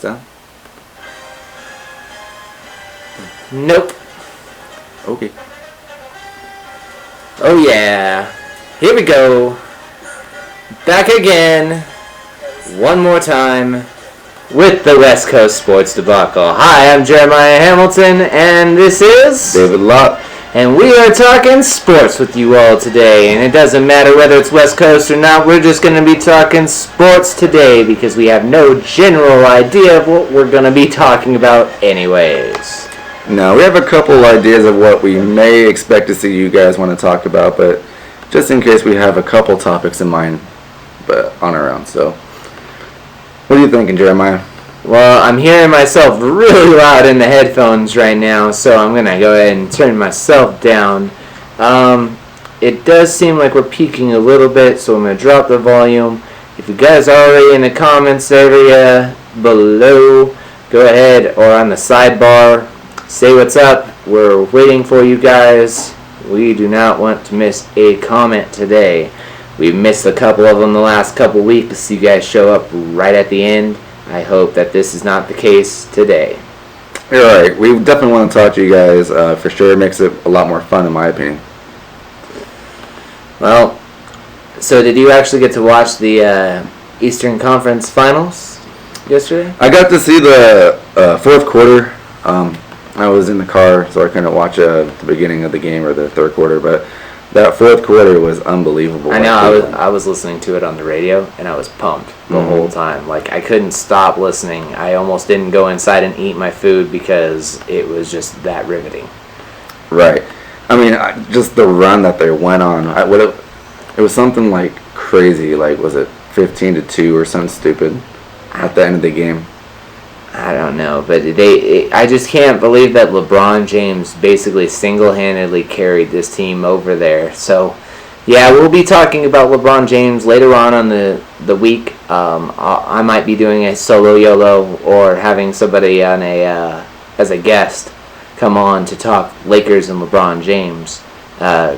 Sound? Nope. Okay. Oh yeah. Here we go. Back again. One more time. With the West Coast Sports Debacle. Hi, I'm Jeremiah Hamilton, and this is David Lott. And we are talking sports with you all today. And it doesn't matter whether it's West Coast or not, we're just going to be talking sports today because we have no general idea of what we're going to be talking about anyways. Now, we have a couple ideas of what we may expect to see you guys want to talk about, but just in case we have a couple topics in mind but on our own. So, what are you thinking, Jeremiah? Well, I'm hearing myself really loud in the headphones right now, so I'm going to go ahead and turn myself down. It does seem like we're peaking a little bit, so I'm going to drop the volume. If you guys are already in the comments area below, go ahead, or on the sidebar, say what's up. We're waiting for you guys. We do not want to miss a comment today. We've missed a couple of them the last couple weeks. You guys show up right at the end. I hope that this is not the case today. You're right. We definitely want to talk to you guys for sure. It makes it a lot more fun, in my opinion. Well, so did you actually get to watch the Eastern Conference Finals yesterday? I got to see the fourth quarter. I was in the car, so I couldn't watch the beginning of the game or the third quarter, but that fourth quarter was unbelievable. I know. I was listening to it on the radio, and I was pumped the whole time. Like, I couldn't stop listening. I almost didn't go inside and eat my food because it was just that riveting. Right. I mean, just the run that they went on. It was something like crazy. Like, was it 15-2 or something stupid at the end of the game? I don't know, but I just can't believe that LeBron James basically single-handedly carried this team over there. So, yeah, we'll be talking about LeBron James later on the week. I might be doing a solo YOLO or having somebody on as a guest come on to talk Lakers and LeBron James.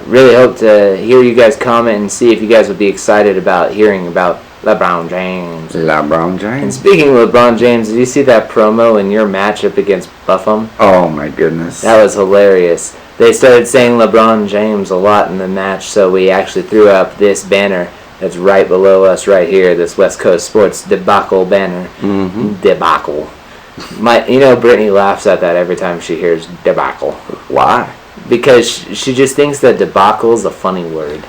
Really hope to hear you guys comment and see if you guys would be excited about hearing about LeBron James. And speaking of LeBron James, did you see that promo in your matchup against Buffum? Oh my goodness. That was hilarious. They started saying LeBron James a lot in the match, so we actually threw up this banner that's right below us right here, this West Coast Sports Debacle banner. Mm-hmm. Debacle. Brittany laughs at that every time she hears debacle. Why? Because she just thinks that debacle is a funny word.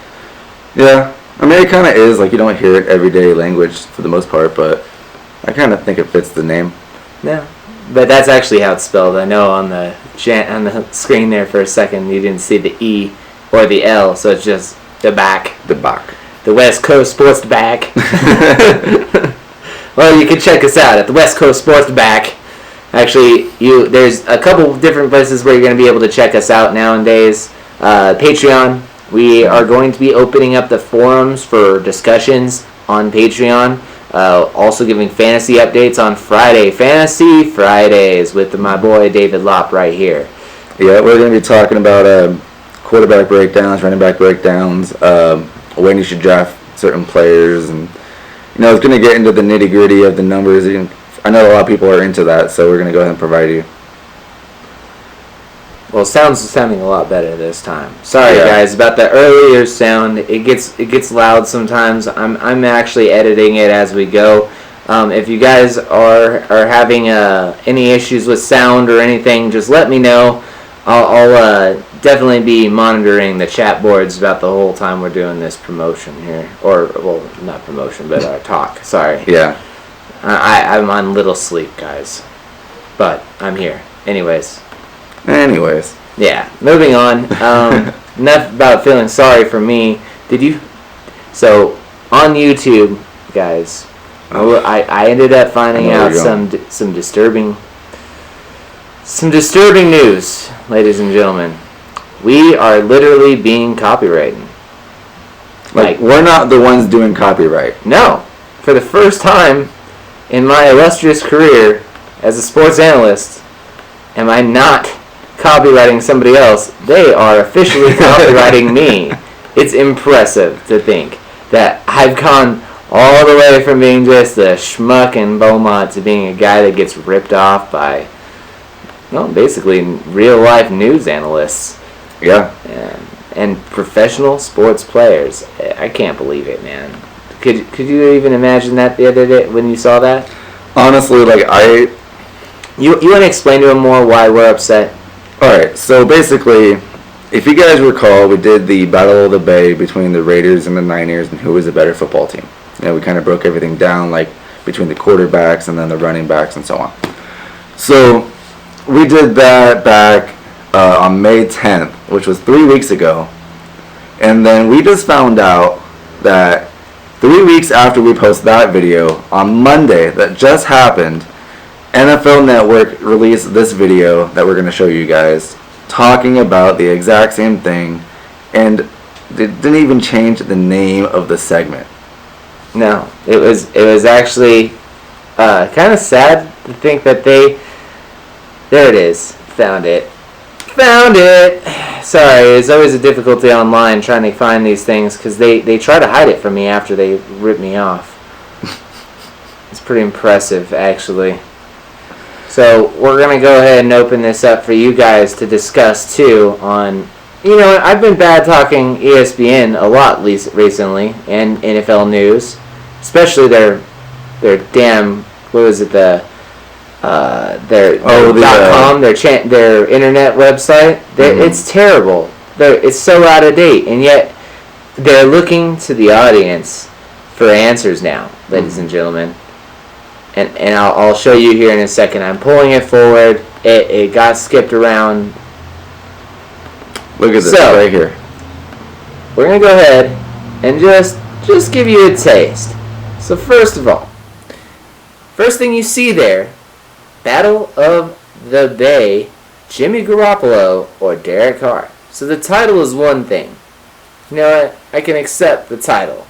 Yeah. I mean, it kind of is. Like, you don't hear it everyday language for the most part, but I kind of think it fits the name. Yeah. But that's actually how it's spelled. I know on the screen there for a second you didn't see the E or the L, so it's just debac. Debac. The West Coast Sports Debac. Well, you can check us out at the West Coast Sports Debac. Actually, there's a couple different places where you're going to be able to check us out nowadays. Patreon. We are going to be opening up the forums for discussions on Patreon. Also giving fantasy updates on Friday. Fantasy Fridays with my boy David Lott right here. Yeah, we're going to be talking about quarterback breakdowns, running back breakdowns, when you should draft certain players, and it's going to get into the nitty gritty of the numbers. I know a lot of people are into that, so we're going to go ahead and provide you. Well, sounding a lot better this time. Sorry, guys, about the earlier sound. It gets loud sometimes. I'm actually editing it as we go. If you guys are having any issues with sound or anything, just let me know. I'll definitely be monitoring the chat boards about the whole time we're doing this promotion here, or well, not promotion, but our talk. Sorry. Yeah. I'm on little sleep, guys, but I'm here. Anyways. Yeah, moving on. Enough about feeling sorry for me. So, on YouTube, guys, I ended up finding out some disturbing news, ladies and gentlemen. We are literally being copyrighted. Like, we're not the ones doing copyright. No. For the first time in my illustrious career as a sports analyst, am I not copywriting somebody else? They are officially copywriting me. It's impressive to think that I've gone All the way from being just a schmuck in Beaumont to being a guy that gets ripped off by, well, basically real life news analysts. Yeah. And professional sports players. I can't believe it, man. Could you even imagine that the other day when you saw that? Honestly, like You want to explain to him more why we're upset? Alright, so basically, if you guys recall, we did the Battle of the Bay between the Raiders and the Niners and who was a better football team. You know, we kind of broke everything down, like between the quarterbacks and then the running backs and so on. So, we did that back on May 10th, which was 3 weeks ago. And then we just found out that 3 weeks after we posted that video, on Monday, that just happened, NFL Network released this video that we're going to show you guys, talking about the exact same thing, and they didn't even change the name of the segment. No, it was actually kind of sad to think that there it is, found it. Sorry, it's always a difficulty online trying to find these things because they try to hide it from me after they rip me off. It's pretty impressive, actually. So we're going to go ahead and open this up for you guys to discuss, too, on... You know, I've been bad talking ESPN a lot recently, and NFL news. Especially their damn... What was it? Their .com, their internet website. It's terrible. It's so out of date, and yet they're looking to the audience for answers now, ladies and gentlemen. And I'll show you here in a second. I'm pulling it forward. It got skipped around. Look at this right here. We're gonna go ahead and just give you a taste. So first of all, first thing you see there, Battle of the Bay, Jimmy Garoppolo or Derek Carr. So the title is one thing. You know what? I can accept the title.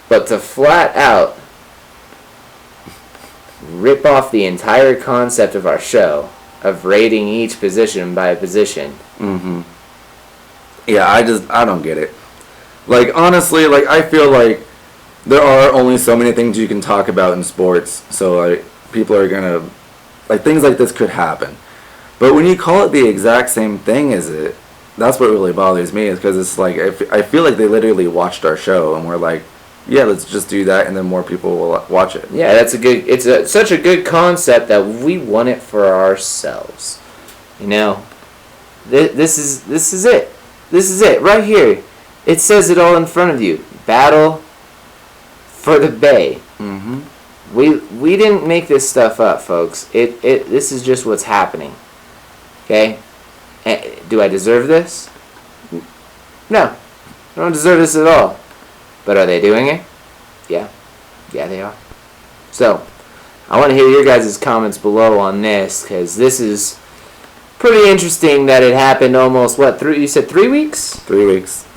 But to flat out rip off the entire concept of our show of rating each position by position. Mm-hmm. Yeah, I don't get it. Like, honestly, like, I feel like there are only so many things you can talk about in sports, so, like, people are gonna, like, things like this could happen. But when you call it the exact same thing as it, that's what really bothers me, is because it's like, I feel like they literally watched our show, and we're like, yeah, let's just do that, and then more people will watch it. Yeah, it's such a good concept that we want it for ourselves. You know, this is it. This is it right here. It says it all in front of you. Battle for the Bay. Mm-hmm. We didn't make this stuff up, folks. This is just what's happening. Okay? Do I deserve this? No, I don't deserve this at all. But are they doing it? Yeah. Yeah, they are. So, I want to hear your guys' comments below on this, because this is pretty interesting that it happened almost, you said 3 weeks? 3 weeks.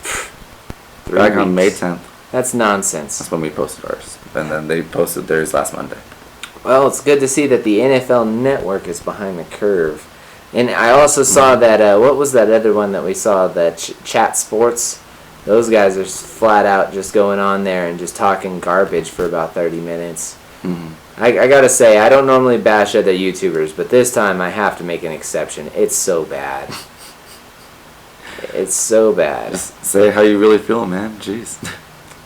Back on May 10th. That's nonsense. That's when we posted ours. And then they posted theirs last Monday. Well, it's good to see that the NFL Network is behind the curve. And I also saw that, what was that other one that we saw, that Chat Sports? Those guys are flat out just going on there and just talking garbage for about 30 minutes. Mm-hmm. I gotta say, I don't normally bash other YouTubers, but this time I have to make an exception. It's so bad. It's so bad. Just say how you really feel, man. Jeez.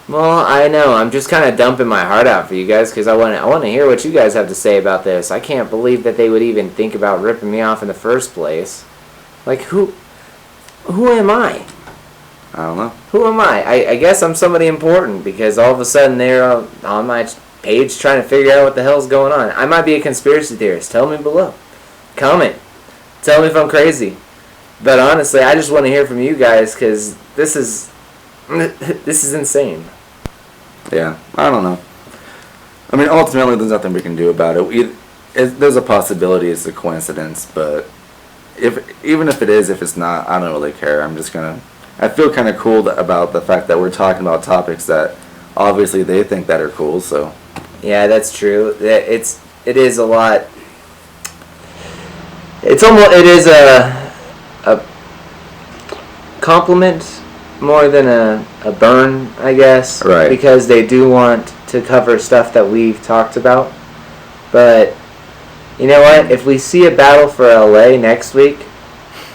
Well, I know. I'm just kind of dumping my heart out for you guys because I want to hear what you guys have to say about this. I can't believe that they would even think about ripping me off in the first place. Like, who am I? I don't know. Who am I? I guess I'm somebody important because all of a sudden they're on my page trying to figure out what the hell's going on. I might be a conspiracy theorist. Tell me below. Comment. Tell me if I'm crazy. But honestly, I just want to hear from you guys because this is insane. Yeah, I don't know. I mean, ultimately, there's nothing we can do about it. There's a possibility it's a coincidence, but even if it is, if it's not, I don't really care. I feel kind of cool about the fact that we're talking about topics that obviously they think that are cool. So yeah, that's true. It is a lot. It is a compliment more than a burn, I guess. Right. Because they do want to cover stuff that we've talked about. But, you know what? If we see a battle for LA next week,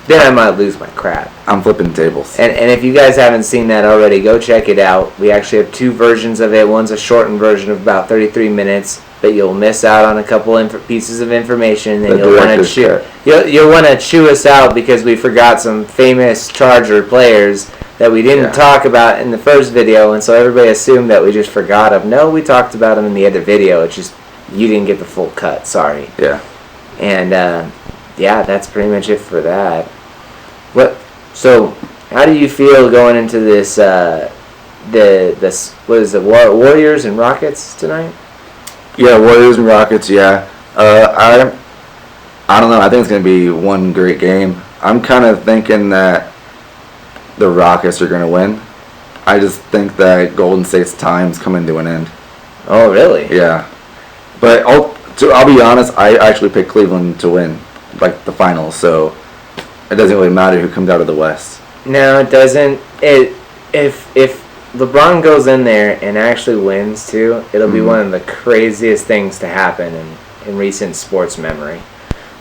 then I might lose my crap. I'm flipping tables. And if you guys haven't seen that already, go check it out. We actually have 2 versions of it. One's a shortened version of about 33 minutes, but you'll miss out on a couple pieces of information, and you'll want to chew. You'll want to chew us out because we forgot some famous Charger players that we didn't talk about in the first video, and so everybody assumed that we just forgot them. No, we talked about them in the other video. It's just you didn't get the full cut. Sorry. Yeah. And yeah, that's pretty much it for that. So, how do you feel going into this? What is it? Warriors and Rockets tonight? Yeah, Warriors and Rockets. Yeah. I don't know. I think it's gonna be one great game. I'm kind of thinking that the Rockets are gonna win. I just think that Golden State's time's coming to an end. Oh, really? Yeah. But I'll be honest. I actually picked Cleveland to win, like the finals. So it doesn't really matter who comes out of the West. No, it doesn't. If LeBron goes in there and actually wins too, it'll be one of the craziest things to happen in recent sports memory.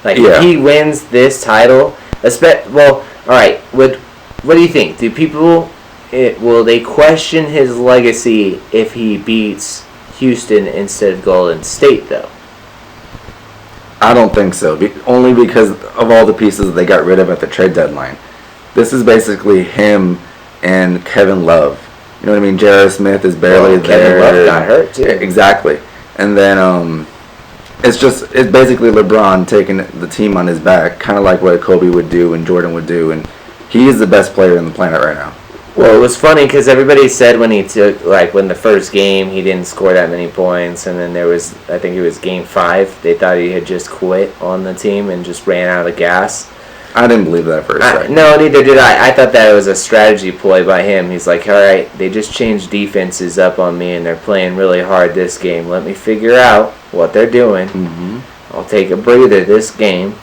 Like if he wins this title, all right. What do you think? Do people will they question his legacy if he beats Houston instead of Golden State though? I don't think so. Only because of all the pieces they got rid of at the trade deadline. This is basically him and Kevin Love. You know what I mean? J.R. Smith is barely there. Kevin Love got hurt too. Exactly. And then it's basically LeBron taking the team on his back, kind of like what Kobe would do and Jordan would do, and he is the best player on the planet right now. Well, it was funny because everybody said when when the first game he didn't score that many points, and then there was, I think it was game 5, they thought he had just quit on the team and just ran out of gas. I didn't believe that for a second. No, neither did I. I thought that it was a strategy ploy by him. He's like, all right, they just changed defenses up on me and they're playing really hard this game. Let me figure out what they're doing. Mm-hmm. I'll take a breather this game,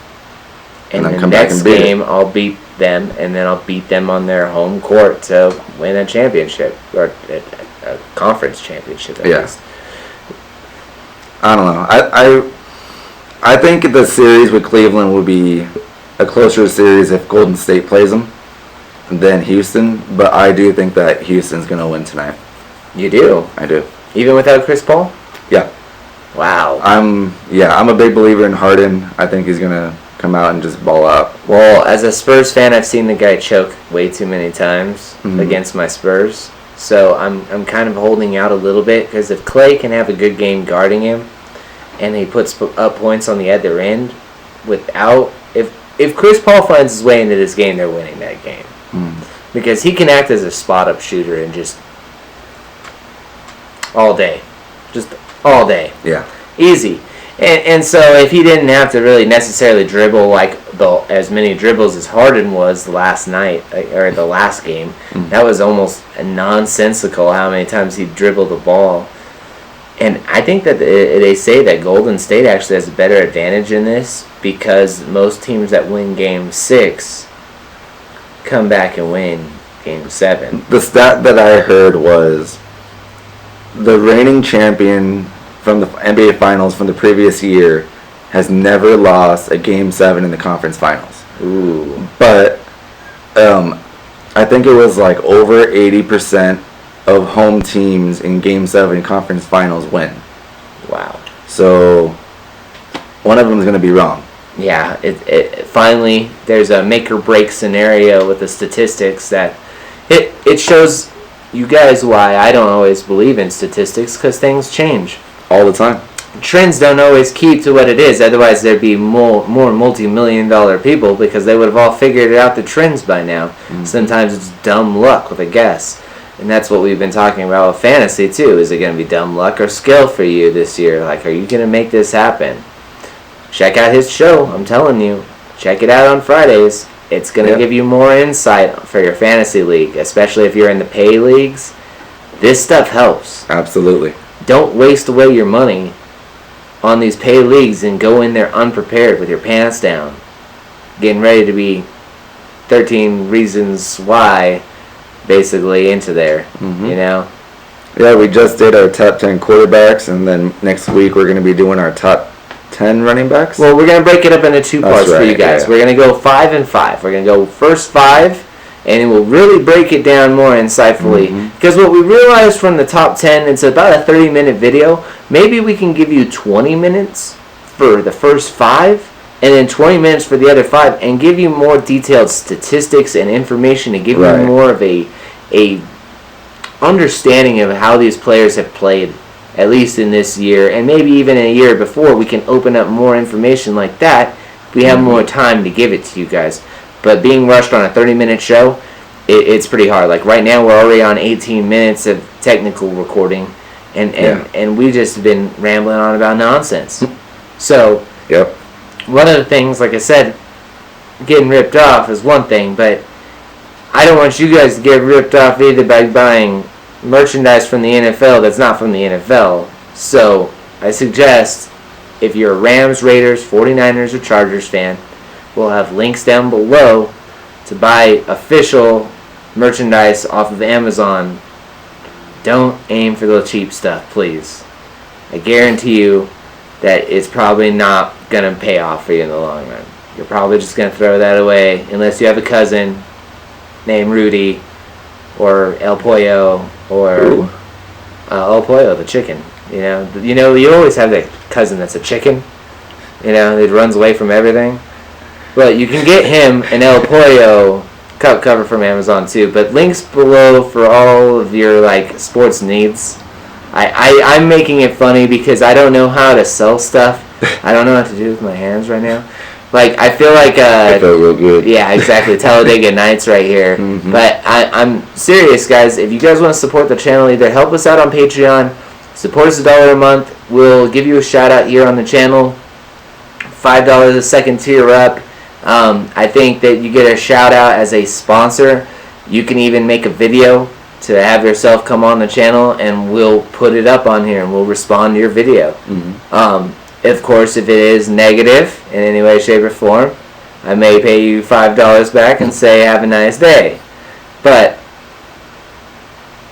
and the next game I'll beat them, and then I'll beat them on their home court to win a championship, or a conference championship at least. I don't know. I think the series with Cleveland would be a closer series if Golden State plays them than Houston, but I do think that Houston's going to win tonight. You do? I do. Even without Chris Paul? Yeah. Wow. I'm a big believer in Harden. I think he's going to come out and just ball out. Well, as a Spurs fan, I've seen the guy choke way too many times against my Spurs. So I'm kind of holding out a little bit because if Clay can have a good game guarding him and he puts up points on the other end if Chris Paul finds his way into this game, they're winning that game. Because he can act as a spot-up shooter and just all day. Just all day. Yeah. Easy. And so if he didn't have to really necessarily dribble like as many dribbles as Harden was last night, or the last game, that was almost nonsensical how many times he dribbled the ball. And I think that they say that Golden State actually has a better advantage in this because most teams that win Game 6 come back and win Game 7. The stat that I heard was the reigning champion from the NBA Finals from the previous year has never lost a Game 7 in the conference finals. Ooh. But I think it was like over 80% of home teams in Game 7 conference finals win. Wow. So one of them is going to be wrong. Yeah, it finally there's a make or break scenario with the statistics that it shows you guys why I don't always believe in statistics because things change all the time. Trends don't always keep to what it is, otherwise there'd be more multi-million-dollar people because they would have all figured out the trends by now. Sometimes it's dumb luck with a guess. And that's what we've been talking about with fantasy too. Is it going to be dumb luck or skill for you this year? Like, are you going to make this happen? Check out his show. I'm telling you. Check it out on Fridays. It's going to give you more insight for your fantasy league, especially if you're in the pay leagues. This stuff helps. Absolutely. Don't waste away your money on these pay leagues and go in there unprepared with your pants down. Getting ready to be 13 reasons why basically into there. Mhm. You know. Yeah, we just did our top 10 quarterbacks, and then next week we're going to be doing our top 10 running backs. Well, we're gonna break it up into two That's parts for you right, guys. yeah. We're gonna go 5 and 5. We're gonna go first 5, and we'll really break it down more insightfully. Mhm. Because what we realized from the top 10, it's about a 30-minute video. Maybe we can give you 20 minutes for the first 5, and then 20 minutes for the other 5, and give you more detailed statistics and information to give Right. you more of a understanding of how these players have played, at least in this year, and maybe even in a year before. We can open up more information like that. We have more time to give it to you guys. But being rushed on a 30-minute show, it's pretty hard. Like right now, we're already on 18 minutes of technical recording, and we just been rambling on about nonsense. So Yep. one of the things, like I said, getting ripped off is one thing, but I don't want you guys to get ripped off either by buying merchandise from the NFL that's not from the NFL. So I suggest, if you're a Rams, Raiders, 49ers, or Chargers fan, we'll have links down below to buy official merchandise off of Amazon. Don't aim for the cheap stuff, please. I guarantee you that it's probably not going to pay off for you in the long run. You're probably just going to throw that away unless you have a cousin named Rudy or El Pollo or Ooh. El Pollo, the chicken. You always have that cousin that's a chicken. That runs away from everything. But you can get him an El Pollo cup cover from Amazon too. But links below for all of your sports needs. I'm making it funny because I don't know how to sell stuff. I don't know what to do with my hands right now. I feel like I felt real good. yeah, exactly. Talladega Nights right here. Mhm. But I'm serious, guys. If you guys want to support the channel, either help us out on Patreon, support us $1 a month. We'll give you a shout out here on the channel. $5 a second tier up. I think that you get a shout out as a sponsor. You can even make a video to have yourself come on the channel, and we'll put it up on here, and we'll respond to your video. Mhm. Of course, if it is negative in any way, shape, or form, I may pay you $5 back and say, have a nice day. But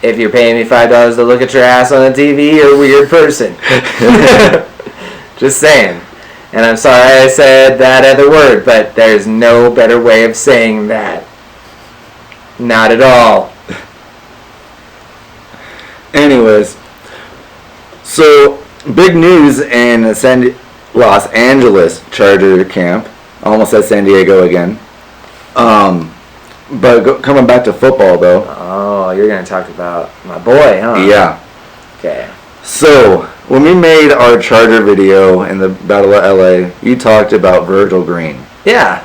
if you're paying me $5 to look at your ass on the TV, you're a weird person. Just saying. And I'm sorry I said that other word, but there's no better way of saying that. Not at all. Anyways, so big news in Los Angeles Charger camp. I almost said San Diego again. But coming back to football though. Oh, you're going to talk about my boy, huh? Yeah. Okay. So when we made our Charger video in the Battle of LA, you talked about Virgil Green. Yeah,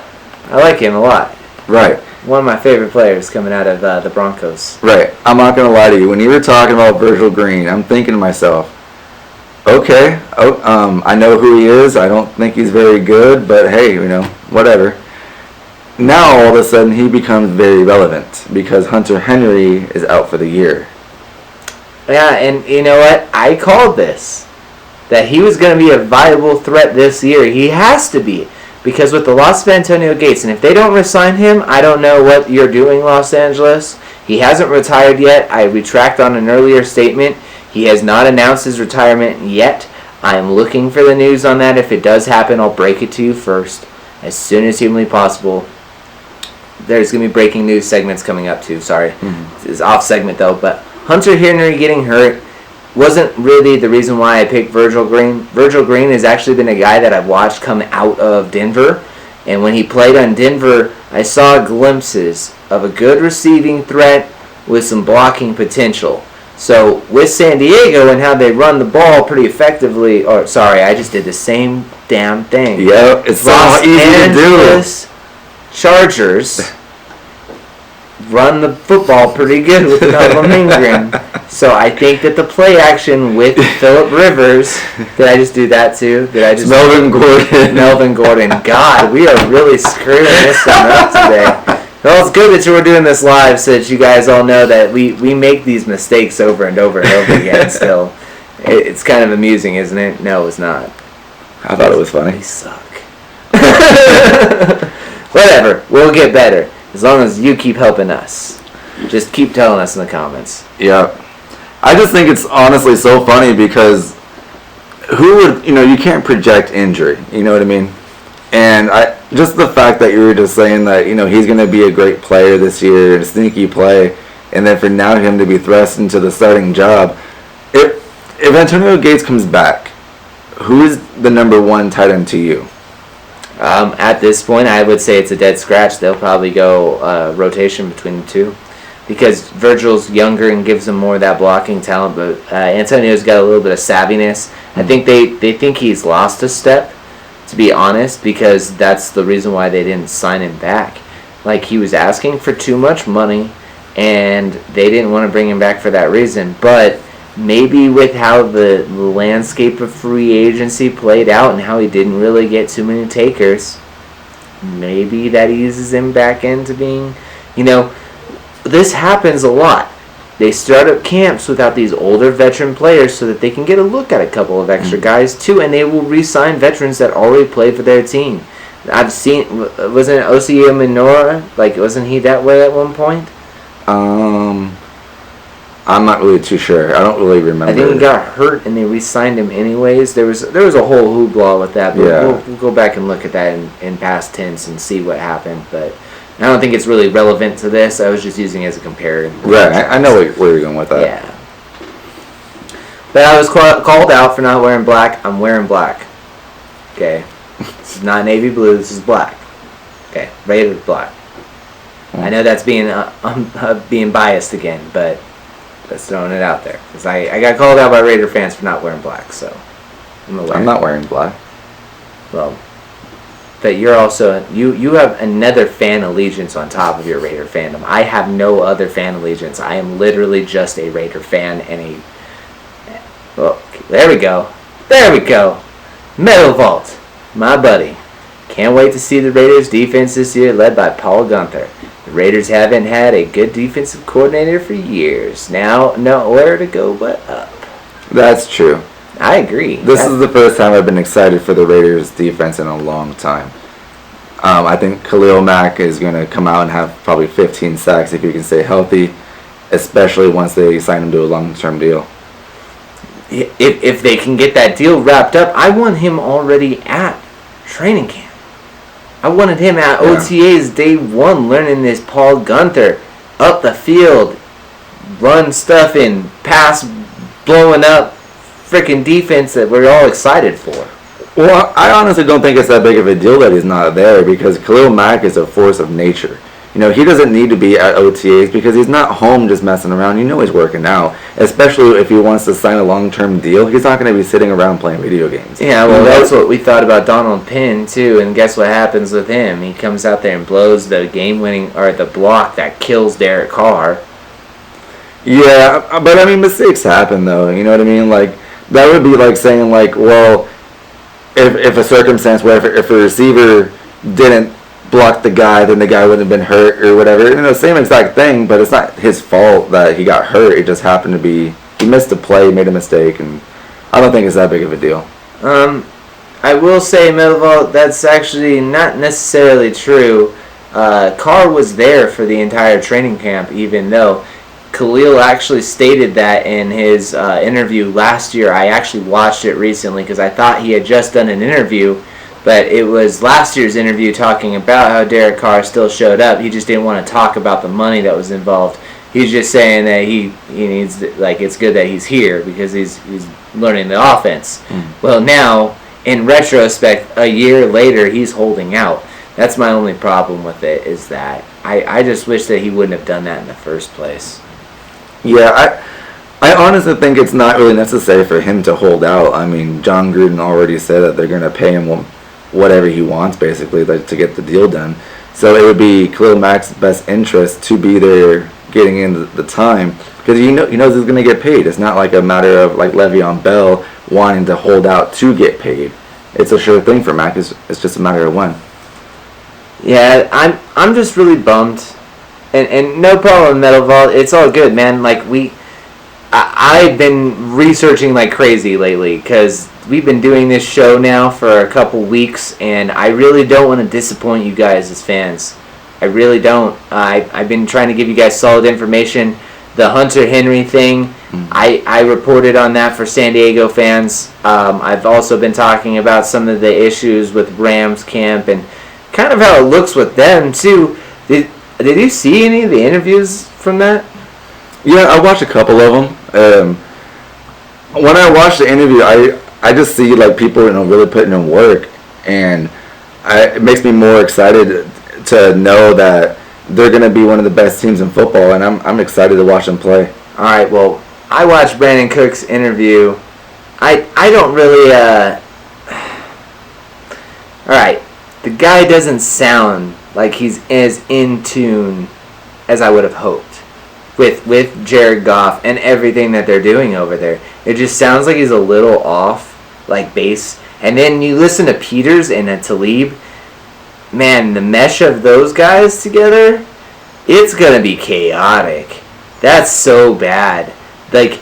I like him a lot. Right. One of my favorite players coming out of the Broncos. Right. I'm not gonna lie to you. When you were talking about Virgil Green, I'm thinking to myself, okay, I know who he is. I don't think he's very good, but hey, whatever. Now all of a sudden he becomes very relevant because Hunter Henry is out for the year. Yeah, and you know what? I called this. That he was going to be a viable threat this year. He has to be. Because with the loss of Antonio Gates, and if they don't re-sign him, I don't know what you're doing, Los Angeles. He hasn't retired yet. I retract on an earlier statement. He has not announced his retirement yet. I'm looking for the news on that. If it does happen, I'll break it to you first, as soon as humanly possible. There's going to be breaking news segments coming up too. Sorry. It's off segment though. But Hunter Henry getting hurt wasn't really the reason why I picked Virgil Green. Virgil Green has actually been a guy that I've watched come out of Denver. And when he played on Denver, I saw glimpses of a good receiving threat with some blocking potential. So with San Diego and how they run the ball pretty effectively, I just did the same damn thing. Yep, it's so Los easy to do. Angeles Chargers run the football pretty good with Melvin Ingram. So I think that the play action with Phillip Rivers, did I just do that too? Did I just Melvin Gordon. Melvin Gordon. God, we are really screwing this one up today. Well, it's good that you were doing this live so that you guys all know that we make these mistakes over and over and over again still. It's kind of amusing, isn't it? No, it's not. I thought it was funny. They suck. Whatever. We'll get better. As long as you keep helping us. Just keep telling us in the comments. Yeah. I just think it's honestly so funny because who would, you can't project injury, you know what I mean? And just the fact that you were just saying that, he's going to be a great player this year, a sneaky play, and then for now him to be thrust into the starting job. If Antonio Gates comes back, who is the number one tight end to you? At this point, I would say it's a dead scratch. They'll probably go rotation between the two because Virgil's younger and gives him more of that blocking talent, but Antonio's got a little bit of savviness. I think they think he's lost a step, to be honest, because that's the reason why they didn't sign him back. Like, he was asking for too much money, and they didn't want to bring him back for that reason. But maybe with how the landscape of free agency played out and how he didn't really get too many takers, maybe that eases him back into being, this happens a lot. They start up camps without these older veteran players so that they can get a look at a couple of extra guys too, and they will re-sign veterans that already played for their team. I've seen, wasn't Osi Minora, wasn't he that way at one point? I'm not really too sure. I don't really remember. I think he got hurt and they re-signed him anyways. There was a whole hoopla with that, but we'll go back and look at that in past tense and see what happened. But I don't think it's really relevant to this. I was just using it as a comparison. Right, I know where you're going with that. Yeah. But I was called out for not wearing black. I'm wearing black. Okay. This is not navy blue. This is black. Okay. Rated black. I know that's being biased again, but just throwing it out there. Because I got called out by Raider fans for not wearing black, so I'm not wearing black. Well, but you're also, you have another fan allegiance on top of your Raider fandom. I have no other fan allegiance. I am literally just a Raider fan and well, there we go. There we go. Metal Vault, my buddy. Can't wait to see the Raiders defense this year led by Paul Guenther. The Raiders haven't had a good defensive coordinator for years. Now, nowhere to go but up. That's true. I agree. This is the first time I've been excited for the Raiders defense in a long time. I think Khalil Mack is going to come out and have probably 15 sacks if he can stay healthy, especially once they sign him to a long-term deal. If they can get that deal wrapped up, I want him already at training camp. I wanted him at OTAs day one, learning this Paul Guenther up the field, run stuff in, pass blowing up, freaking defense that we're all excited for. Well, I honestly don't think it's that big of a deal that he's not there because Khalil Mack is a force of nature. He doesn't need to be at OTAs because he's not home just messing around. He's working out, especially if he wants to sign a long-term deal. He's not going to be sitting around playing video games. Yeah, well, that's what we thought about Donald Penn, too, and guess what happens with him? He comes out there and blows the game-winning, or the block that kills Derek Carr. Yeah, but mistakes happen, though. You know what I mean? That would be like saying, well, if a circumstance where if a receiver didn't block the guy, then the guy wouldn't have been hurt or whatever. Same exact thing, but it's not his fault that he got hurt. It just happened to be he missed a play, made a mistake, and I don't think it's that big of a deal. I will say, Metal, that's actually not necessarily true. Carr was there for the entire training camp, even though Khalil actually stated that in his interview last year. I actually watched it recently because I thought he had just done an interview, but it was last year's interview talking about how Derek Carr still showed up. He just didn't want to talk about the money that was involved. He's just saying that he needs, it's good that he's here because he's learning the offense. Well, now, in retrospect, a year later, he's holding out. That's my only problem with it, is that I just wish that he wouldn't have done that in the first place. Yeah, I honestly think it's not really necessary for him to hold out. John Gruden already said that they're going to pay him whatever he wants, basically, to get the deal done. So it would be Khalil Mack's best interest to be there getting in the time because he knows he's going to get paid. It's not like a matter of Le'Veon Bell wanting to hold out to get paid. It's a sure thing for Mack. It's just a matter of when. Yeah, I'm just really bummed. And no problem, Metal Vault. It's all good, man. I've been researching like crazy lately because we've been doing this show now for a couple weeks, and I really don't want to disappoint you guys as fans. I really don't. I've been trying to give you guys solid information. The Hunter Henry thing, I reported on that for San Diego fans. I've also been talking about some of the issues with Rams camp and kind of how it looks with them too. Did you see any of the interviews from that? Yeah, I watched a couple of them. When I watch the interview, I just see like people really putting in work, and it makes me more excited to know that they're going to be one of the best teams in football, and I'm excited to watch them play. All right, well, I watched Brandon Cook's interview. I don't really all right, the guy doesn't sound like he's as in tune as I would have hoped with Jared Goff and everything that they're doing over there. It just sounds like he's a little off, like base. And then you listen to Peters and Talib. Man, the mesh of those guys together, it's gonna be chaotic. That's so bad. Like,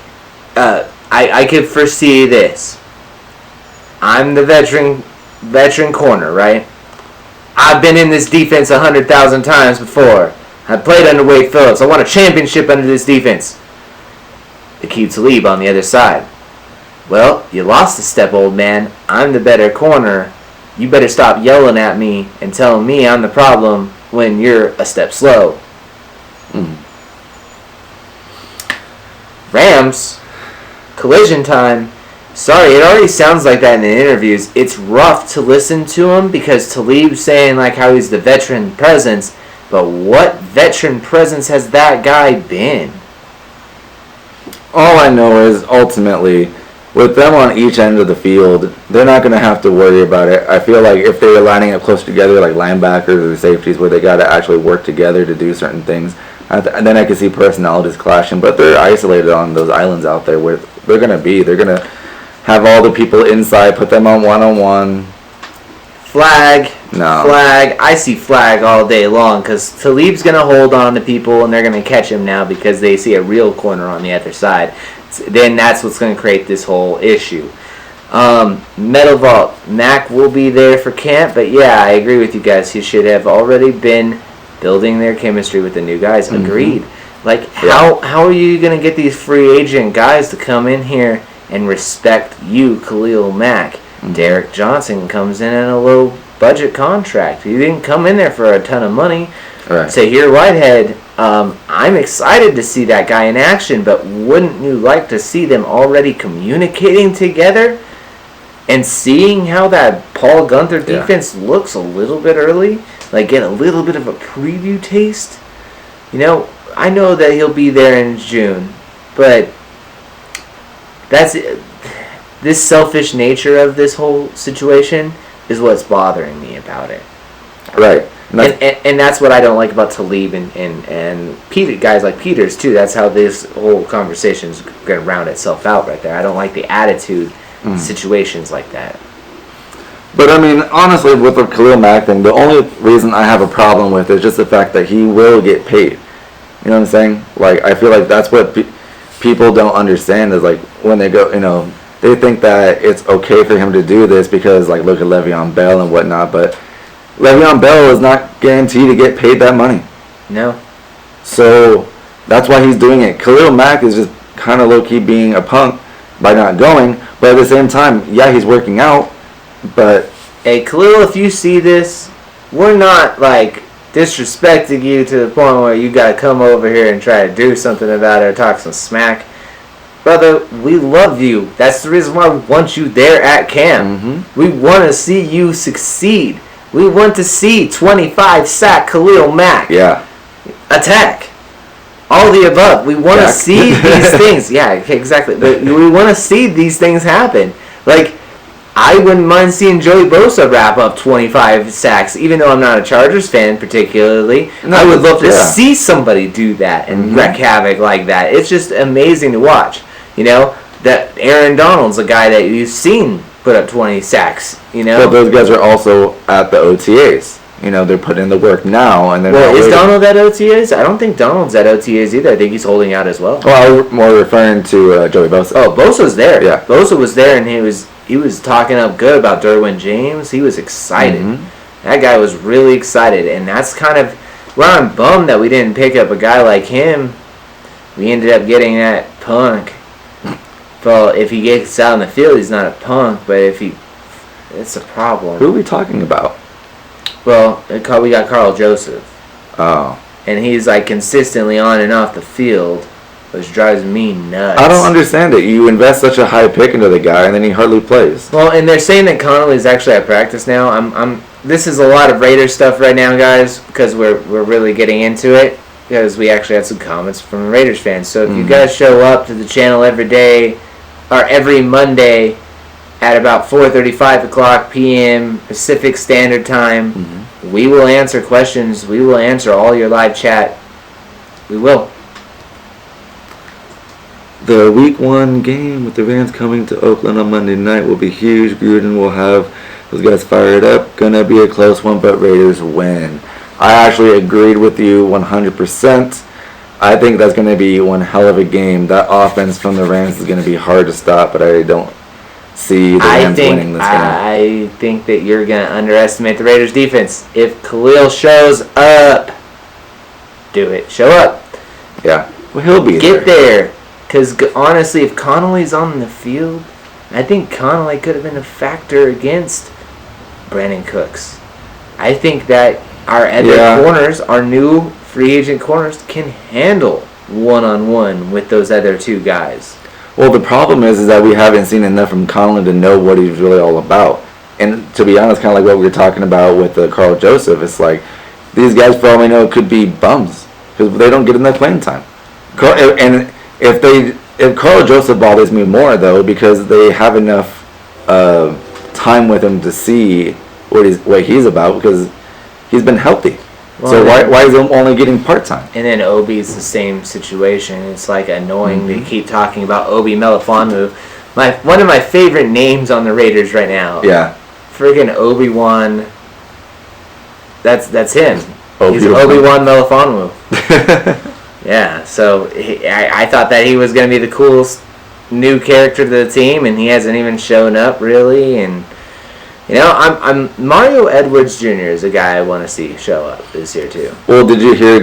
I could foresee this. I'm the veteran corner, right? I've been in this defense 100,000 times before. I played under Wade Phillips. I won a championship under this defense. Aqib Talib on the other side. Well, you lost a step, old man. I'm the better corner. You better stop yelling at me and telling me I'm the problem when you're a step slow. Rams, collision time. Sorry, it already sounds like that in the interviews. It's rough to listen to him because Talib's saying like how he's the veteran presence, but what veteran presence has that guy been? All I know is ultimately, with them on each end of the field, they're not going to have to worry about it. I feel like if they were lining up close together, like linebackers or safeties, where they got to actually work together to do certain things, and then I could see personalities clashing. But they're isolated on those islands out there where they're going to be. They're going to have all the people inside, put them on one-on-one. Flag. No. Flag. I see flag all day long because Talib's going to hold on to people and they're going to catch him now because they see a real corner on the other side. Then that's what's going to create this whole issue. Metal Vault. Mac will be there for camp, but yeah, I agree with you guys. He should have already been building their chemistry with the new guys. Agreed. Like, how are you going to get these free agent guys to come in here and respect you, Khalil Mack? Derek Johnson comes in at a low budget contract. He didn't come in there for a ton of money. Right. Tahir Whitehead, I'm excited to see that guy in action, but wouldn't you like to see them already communicating together and seeing how that Paul Gunther defense looks a little bit early? Like, get a little bit of a preview taste? You know, I know that he'll be there in June, but that's this selfish nature of this whole situation is what's bothering me about it. Right. And that's what I don't like about Talib and Peter, guys like Peters too. That's how this whole conversation is going to round itself out right there. I don't like the attitude situations like that. But I mean, honestly, with the Khalil Mack thing, the only reason I have a problem with is just the fact that he will get paid. You know what I'm saying? Like, I feel like that's what people don't understand is like when they go, they think that it's okay for him to do this because, like, look at Le'Veon Bell and whatnot, but Le'Veon Bell is not guaranteed to get paid that money. No. So that's why he's doing it. Khalil Mack is just kind of low-key being a punk by not going, but at the same time, yeah, he's working out, but... Hey, Khalil, if you see this, we're not, like, disrespecting you to the point where you got to come over here and try to do something about it or talk some smack. Brother, we love you. That's the reason why we want you there at camp. We want to see you succeed. We want to see 25-sack Khalil Mack. Yeah. Attack. All the above. We want to see these things. Yeah, exactly. But we want to see these things happen. Like, I wouldn't mind seeing Joey Bosa wrap up 25 sacks, even though I'm not a Chargers fan particularly. No, I would love to see somebody do that and wreak havoc like that. It's just amazing to watch. That Aaron Donald's a guy that you've seen put up 20 sacks, But those guys are also at the OTAs. They're putting in the work now. And is Donald at OTAs? I don't think Donald's at OTAs either. I think he's holding out as well. Well, I was more referring to Joey Bosa. Oh, Bosa's there. Yeah. Bosa was there, and he was talking up good about Derwin James. He was excited. That guy was really excited, and that's kind of Well, I'm bummed that we didn't pick up a guy like him. We ended up getting that punk. Well, if he gets out in the field, he's not a punk, but it's a problem. Who are we talking about? Well, we got Carl Joseph. Oh. And he's like consistently on and off the field, which drives me nuts. I don't understand it. You invest such a high pick into the guy, and then he hardly plays. Well, and they're saying that Connolly's actually at practice now. This is a lot of Raiders stuff right now, guys, because we're really getting into it. Because we actually had some comments from Raiders fans. So if you guys show up to the channel every day, or every Monday, at about 4:35 p.m. Pacific Standard Time, we will answer questions. We will answer all your live chat. We will. The Week 1 game with the Rams coming to Oakland on Monday night will be huge. Gruden will have those guys fired up. Gonna be a close one, but Raiders win. I actually agreed with you 100%. I think that's going to be one hell of a game. That offense from the Rams is going to be hard to stop, but I don't see the Rams winning this game. I think that you're going to underestimate the Raiders' defense. If Khalil shows up, do it. Show up. Yeah. Well, he'll be Get there. Because honestly, if Connolly's on the field, I think Connolly could have been a factor against Brandon Cooks. I think that our other corners, our new free agent corners, can handle one-on-one with those other two guys. Well, the problem is that we haven't seen enough from Connolly to know what he's really all about. And to be honest, kind of like what we were talking about with Carl Joseph, it's like these guys, for all we know, could be bums because they don't get enough playing time. And if Carl Joseph bothers me more though, because they have enough time with him to see what he's about, because he's been healthy. Well, so why is he only getting part-time? And then Obi's the same situation. It's like annoying to keep talking about Obi Melifonwu. One of my favorite names on the Raiders right now. Yeah. Friggin' Obi-Wan. That's him. He's Obi-Wan. Obi-Wan Melifonwu. Yeah, so I thought that he was going to be the coolest new character to the team, and he hasn't even shown up really. And you know, I'm Mario Edwards Jr. is a guy I want to see show up this year too. Well, did you hear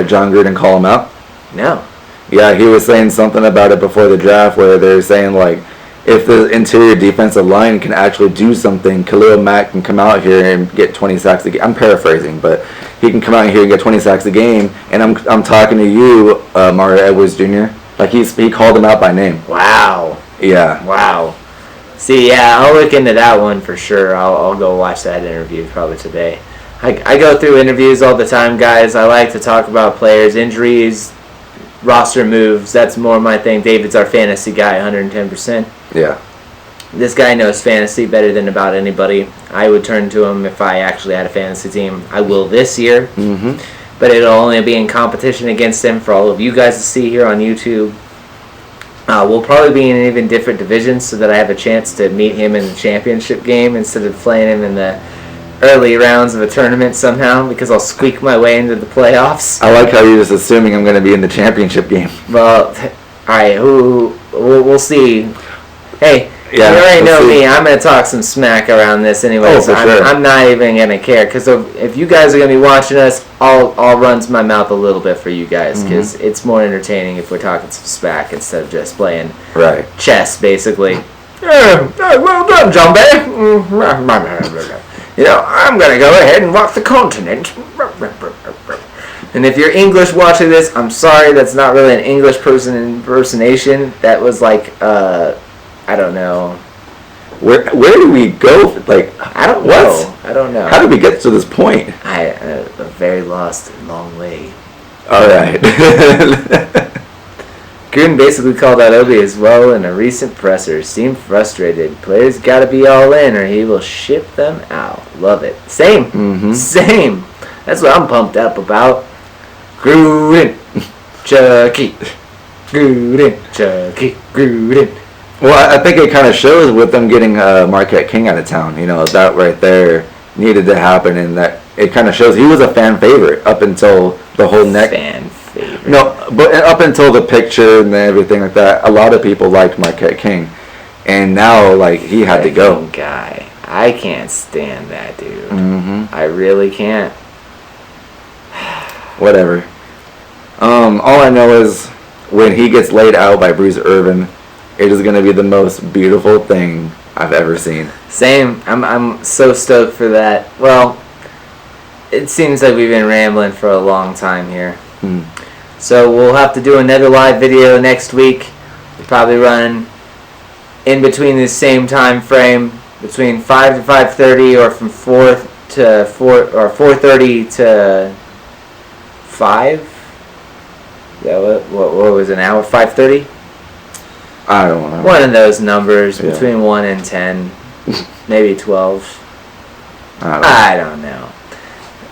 John Gruden call him out? No. Yeah, he was saying something about it before the draft, where they're saying like, if the interior defensive line can actually do something, Khalil Mack can come out here and get 20 sacks a game. I'm paraphrasing, but he can come out here and get 20 sacks a game. And I'm talking to you, Mario Edwards Jr. Like he called him out by name. Wow. Yeah. Wow. See, yeah, I'll look into that one for sure. I'll go watch that interview probably today. I go through interviews all the time, guys. I like to talk about players, injuries, roster moves. That's more my thing. David's our fantasy guy, 110%. Yeah. This guy knows fantasy better than about anybody. I would turn to him if I actually had a fantasy team. I will this year. But it'll only be in competition against him for all of you guys to see here on YouTube. We'll probably be in an even different division so that I have a chance to meet him in the championship game instead of playing him in the early rounds of a tournament somehow, because I'll squeak my way into the playoffs. I like how you're just assuming I'm going to be in the championship game. Well, alright, we'll see. Hey, Yeah, you already know see. me. I'm going to talk some smack around this anyway, Oh, so for sure. I'm not even going to care. Because if you guys are going to be watching us, I'll run to my mouth a little bit for you guys, because it's more entertaining if we're talking some smack instead of just playing Right. chess, basically. Yeah, well done, John Bay. You know, I'm going to go ahead and walk the continent. And if you're English watching this, I'm sorry, that's not really an English person impersonation. That was like, I don't know. Where do we go? Like, I don't what? know. I don't know. How did we get to this point? A very lost and long way. All right. Gruden basically called out Obi as well in a recent presser. Seemed frustrated. Players got to be all in or he will ship them out. Love it. Same. Same. That's what I'm pumped up about. Gruden. Chucky. Gruden. Chucky. Gruden. Well, I think it kind of shows with them getting Marquette King out of town. You know, that right there needed to happen, and that it kind of shows he was a fan favorite up until the whole neck. Fan favorite. No, but up until the picture and everything like that, a lot of people liked Marquette King, and now like he had to go. Guy, I can't stand that dude. Mm-hmm. I really can't. whatever. All I know is when he gets laid out by Bruce Irvin, it is going to be the most beautiful thing I've ever seen. Same. I'm so stoked for that. Well, it seems like we've been rambling for a long time here. So we'll have to do another live video next week. We'll probably run in between the same time frame, between 5 to 5:30, or from 4 to 4 or 4:30 to 5. Yeah, what was an hour? 5:30. I don't know. One of those numbers, Yeah. between 1 and 10, maybe 12. I I don't know.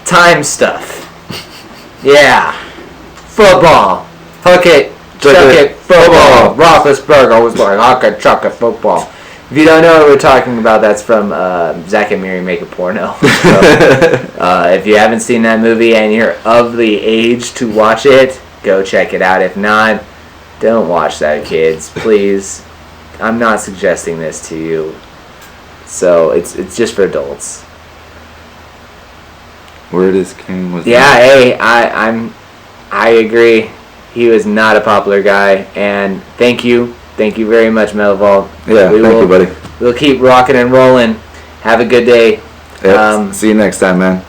Time stuff. Yeah. Football. Hook it. Chuck it. Football. Roethlisberger was like, I could chuck it football. If you don't know what we're talking about, that's from Zack and Miri Make a Porno. So, if you haven't seen that movie and you're of the age to watch it, go check it out. If not, don't watch that, kids. Please. I'm not suggesting this to you. So it's just for adults. Where this came was. Yeah, hey, I agree. He was not a popular guy, and thank you very much, Melvald. Yeah, thank you, buddy. We'll keep rocking and rolling. Have a good day. Yep. See you next time, man.